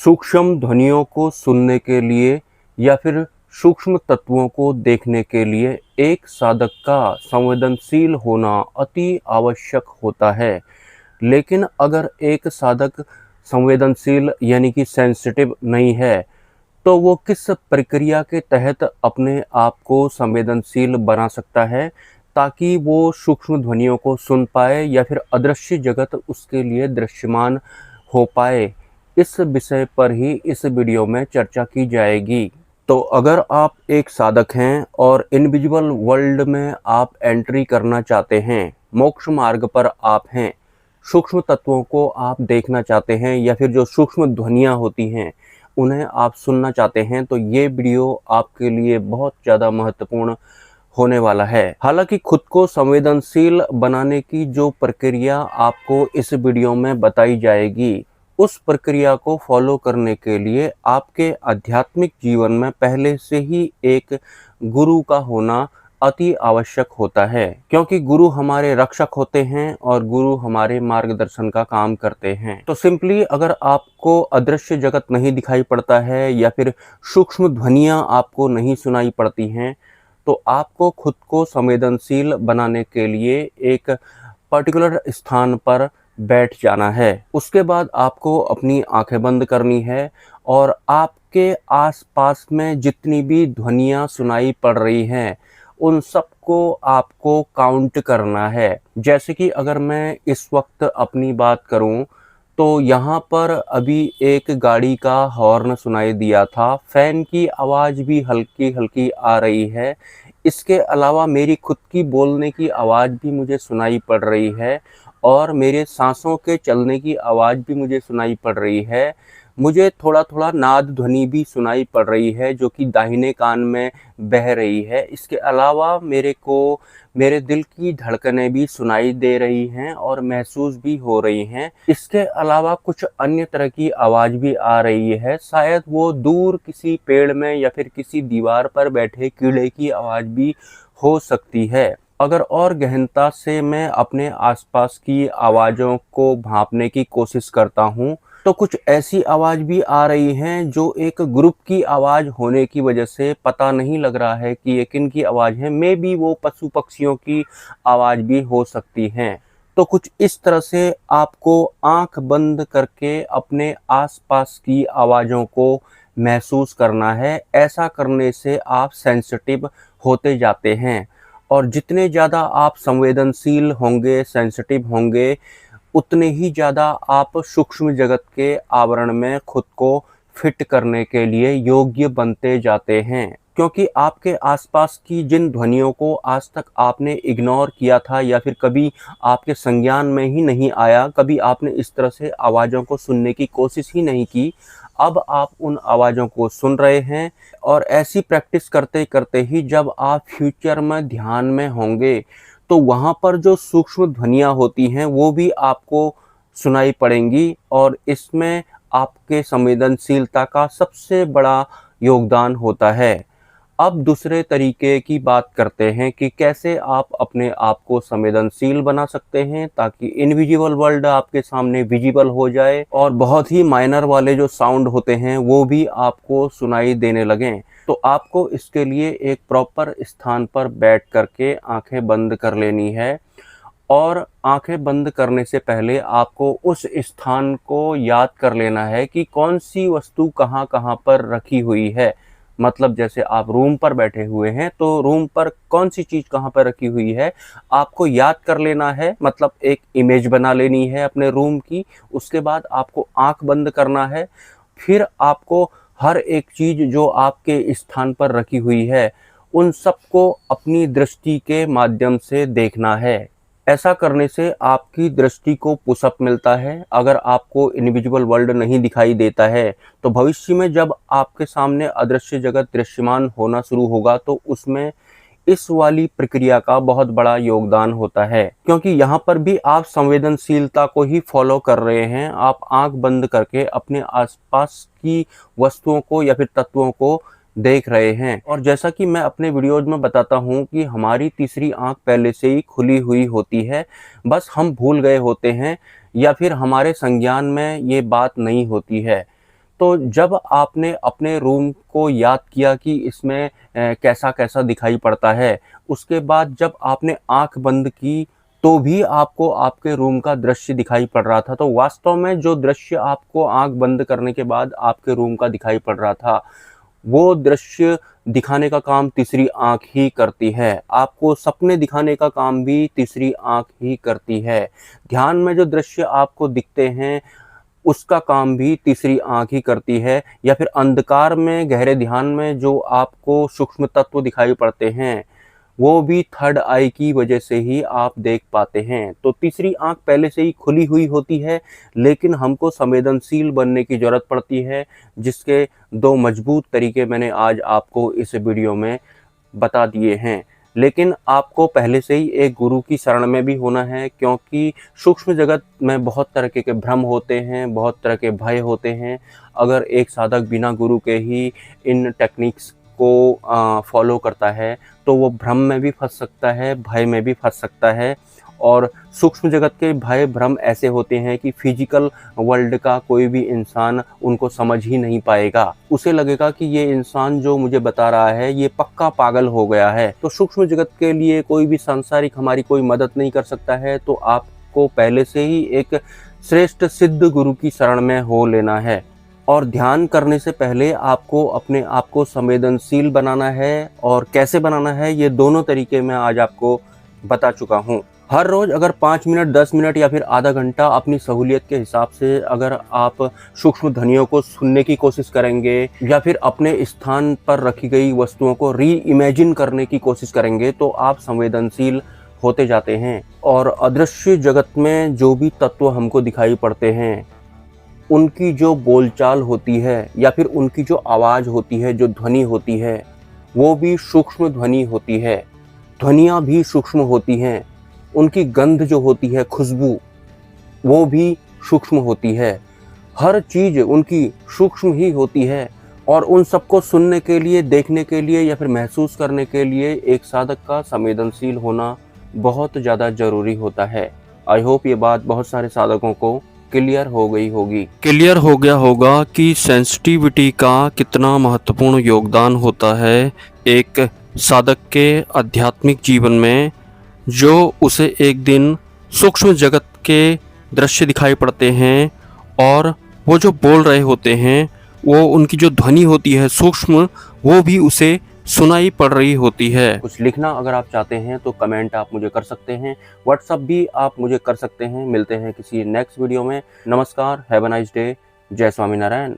सूक्ष्म ध्वनियों को सुनने के लिए या फिर सूक्ष्म तत्वों को देखने के लिए एक साधक का संवेदनशील होना अति आवश्यक होता है। लेकिन अगर एक साधक संवेदनशील यानी कि सेंसिटिव नहीं है, तो वो किस प्रक्रिया के तहत अपने आप को संवेदनशील बना सकता है ताकि वो सूक्ष्म ध्वनियों को सुन पाए या फिर अदृश्य जगत उसके लिए दृश्यमान हो पाए। इस विषय पर ही इस वीडियो में चर्चा की जाएगी। तो अगर आप एक साधक हैं और इनविजिबल वर्ल्ड में आप एंट्री करना चाहते हैं, मोक्ष मार्ग पर आप हैं, सूक्ष्म तत्वों को आप देखना चाहते हैं या फिर जो सूक्ष्म ध्वनियाँ होती हैं उन्हें आप सुनना चाहते हैं, तो ये वीडियो आपके लिए बहुत ज़्यादा महत्वपूर्ण होने वाला है। हालांकि खुद को संवेदनशील बनाने की जो प्रक्रिया आपको इस वीडियो में बताई जाएगी, उस प्रक्रिया को फॉलो करने के लिए आपके आध्यात्मिक जीवन में पहले से ही एक गुरु का होना अति आवश्यक होता है, क्योंकि गुरु हमारे रक्षक होते हैं और गुरु हमारे मार्गदर्शन का काम करते हैं। तो सिंपली अगर आपको अदृश्य जगत नहीं दिखाई पड़ता है या फिर सूक्ष्म ध्वनियाँ आपको नहीं सुनाई पड़ती हैं, तो आपको खुद को संवेदनशील बनाने के लिए एक पर्टिकुलर स्थान पर बैठ जाना है। उसके बाद आपको अपनी आंखें बंद करनी है और आपके आसपास में जितनी भी ध्वनियाँ सुनाई पड़ रही हैं उन सबको आपको काउंट करना है। जैसे कि अगर मैं इस वक्त अपनी बात करूं, तो यहाँ पर अभी एक गाड़ी का हॉर्न सुनाई दिया था, फैन की आवाज़ भी हल्की हल्की आ रही है। इसके अलावा मेरी खुद की बोलने की आवाज़ भी मुझे सुनाई पड़ रही है और मेरे सांसों के चलने की आवाज़ भी मुझे सुनाई पड़ रही है। मुझे थोड़ा थोड़ा नाद ध्वनि भी सुनाई पड़ रही है जो कि दाहिने कान में बह रही है। इसके अलावा मेरे को मेरे दिल की धड़कनें भी सुनाई दे रही हैं और महसूस भी हो रही हैं। इसके अलावा कुछ अन्य तरह की आवाज़ भी आ रही है, शायद वो दूर किसी पेड़ में या फिर किसी दीवार पर बैठे कीड़े की आवाज़ भी हो सकती है। अगर और गहनता से मैं अपने आसपास की आवाज़ों को भांपने की कोशिश करता हूँ, तो कुछ ऐसी आवाज़ भी आ रही हैं जो एक ग्रुप की आवाज़ होने की वजह से पता नहीं लग रहा है कि ये किन की आवाज़ है। मे बी वो पशु पक्षियों की आवाज़ भी हो सकती हैं। तो कुछ इस तरह से आपको आंख बंद करके अपने आसपास की आवाज़ों को महसूस करना है। ऐसा करने से आप सेंसिटिव होते जाते हैं और जितने ज़्यादा आप संवेदनशील होंगे, सेंसिटिव होंगे, उतने ही ज़्यादा आप सूक्ष्म जगत के आवरण में खुद को फिट करने के लिए योग्य बनते जाते हैं। क्योंकि आपके आसपास की जिन ध्वनियों को आज तक आपने इग्नोर किया था या फिर कभी आपके संज्ञान में ही नहीं आया, कभी आपने इस तरह से आवाज़ों को सुनने की कोशिश ही नहीं की, अब आप उन आवाज़ों को सुन रहे हैं। और ऐसी प्रैक्टिस करते करते ही जब आप फ्यूचर में ध्यान में होंगे, तो वहाँ पर जो सूक्ष्म ध्वनियाँ होती हैं वो भी आपको सुनाई पड़ेंगी और इसमें आपके संवेदनशीलता का सबसे बड़ा योगदान होता है। अब दूसरे तरीके की बात करते हैं कि कैसे आप अपने आप को संवेदनशील बना सकते हैं ताकि इनविजिबल वर्ल्ड आपके सामने विजिबल हो जाए और बहुत ही माइनर वाले जो साउंड होते हैं वो भी आपको सुनाई देने लगें। तो आपको इसके लिए एक प्रॉपर स्थान पर बैठ करके आंखें बंद कर लेनी है और आंखें बंद करने से पहले आपको उस स्थान को याद कर लेना है कि कौन सी वस्तु कहाँ कहाँ पर रखी हुई है। मतलब जैसे आप रूम पर बैठे हुए हैं तो रूम पर कौन सी चीज़ कहाँ पर रखी हुई है आपको याद कर लेना है। मतलब एक इमेज बना लेनी है अपने रूम की। उसके बाद आपको आंख बंद करना है। फिर आपको हर एक चीज़ जो आपके स्थान पर रखी हुई है उन सबको अपनी दृष्टि के माध्यम से देखना है। ऐसा करने से आपकी दृष्टि को पुशअप मिलता है। अगर आपको इनविजिबल वर्ल्ड नहीं दिखाई देता है तो भविष्य में जब आपके सामने अदृश्य जगत दृश्यमान होना शुरू होगा तो उसमें इस वाली प्रक्रिया का बहुत बड़ा योगदान होता है, क्योंकि यहाँ पर भी आप संवेदनशीलता को ही फॉलो कर रहे हैं। आप आंख बंद करके अपने आसपास की वस्तुओं को या फिर तत्वों को देख रहे हैं। और जैसा कि मैं अपने वीडियोज में बताता हूँ कि हमारी तीसरी आंख पहले से ही खुली हुई होती है, बस हम भूल गए होते हैं या फिर हमारे संज्ञान में ये बात नहीं होती है। तो जब आपने अपने रूम को याद किया कि इसमें कैसा कैसा दिखाई पड़ता है, उसके बाद जब आपने आंख बंद की तो भी आपको आपके रूम का दृश्य दिखाई पड़ रहा था। तो वास्तव में जो दृश्य आपको आंख बंद करने के बाद आपके रूम का दिखाई पड़ रहा था, वो दृश्य दिखाने का काम तीसरी आंख ही करती है। आपको सपने दिखाने का काम भी तीसरी आंख ही करती है। ध्यान में जो दृश्य आपको दिखते हैं उसका काम भी तीसरी आंख ही करती है, या फिर अंधकार में गहरे ध्यान में जो आपको सूक्ष्म तत्व दिखाई पड़ते हैं वो भी थर्ड आई की वजह से ही आप देख पाते हैं। तो तीसरी आंख पहले से ही खुली हुई होती है, लेकिन हमको संवेदनशील बनने की ज़रूरत पड़ती है, जिसके 2 मजबूत तरीके मैंने आज आपको इस वीडियो में बता दिए हैं। लेकिन आपको पहले से ही एक गुरु की शरण में भी होना है, क्योंकि सूक्ष्म जगत में बहुत तरह के भ्रम होते हैं, बहुत तरह के भय होते हैं। अगर एक साधक बिना गुरु के ही इन टेक्निक्स को फॉलो करता है तो वो भ्रम में भी फंस सकता है, भय में भी फंस सकता है। और सूक्ष्म जगत के भय भ्रम ऐसे होते हैं कि फिजिकल वर्ल्ड का कोई भी इंसान उनको समझ ही नहीं पाएगा। उसे लगेगा कि ये इंसान जो मुझे बता रहा है ये पक्का पागल हो गया है। तो सूक्ष्म जगत के लिए कोई भी सांसारिक हमारी कोई मदद नहीं कर सकता है। तो आपको पहले से ही एक श्रेष्ठ सिद्ध गुरु की शरण में हो लेना है। और ध्यान करने से पहले आपको अपने आप को संवेदनशील बनाना है, और कैसे बनाना है ये दोनों तरीके मैं आज आपको बता चुका हूँ। हर रोज़ अगर 5 मिनट, 10 मिनट या फिर आधा घंटा अपनी सहूलियत के हिसाब से अगर आप सूक्ष्म ध्वनियों को सुनने की कोशिश करेंगे, या फिर अपने स्थान पर रखी गई वस्तुओं को री इमेजिन करने की कोशिश करेंगे, तो आप संवेदनशील होते जाते हैं। और अदृश्य जगत में जो भी तत्व हमको दिखाई पड़ते हैं उनकी जो बोलचाल होती है, या फिर उनकी जो आवाज़ होती है, जो ध्वनि होती है, वो भी सूक्ष्म ध्वनि होती है। ध्वनियाँ भी सूक्ष्म होती हैं। उनकी गंध जो होती है, खुशबू, वो भी सूक्ष्म होती है। हर चीज़ उनकी सूक्ष्म ही होती है। और उन सबको सुनने के लिए, देखने के लिए या फिर महसूस करने के लिए एक साधक का संवेदनशील होना बहुत ज़्यादा ज़रूरी होता है। आई होप ये बात बहुत सारे साधकों को क्लियर हो गई होगी। क्लियर हो गया होगा कि सेंसिटिविटी का कितना महत्वपूर्ण योगदान होता है एक साधक के आध्यात्मिक जीवन में, जो उसे एक दिन सूक्ष्म जगत के दृश्य दिखाई पड़ते हैं, और वो जो बोल रहे होते हैं, वो उनकी जो ध्वनि होती है सूक्ष्म, वो भी उसे सुनाई पड़ रही होती है। कुछ लिखना अगर आप चाहते हैं तो कमेंट आप मुझे कर सकते हैं, व्हाट्सअप भी आप मुझे कर सकते हैं। मिलते हैं किसी नेक्स्ट वीडियो में। नमस्कार, हैव अ नाइस डे, जय स्वामीनारायण।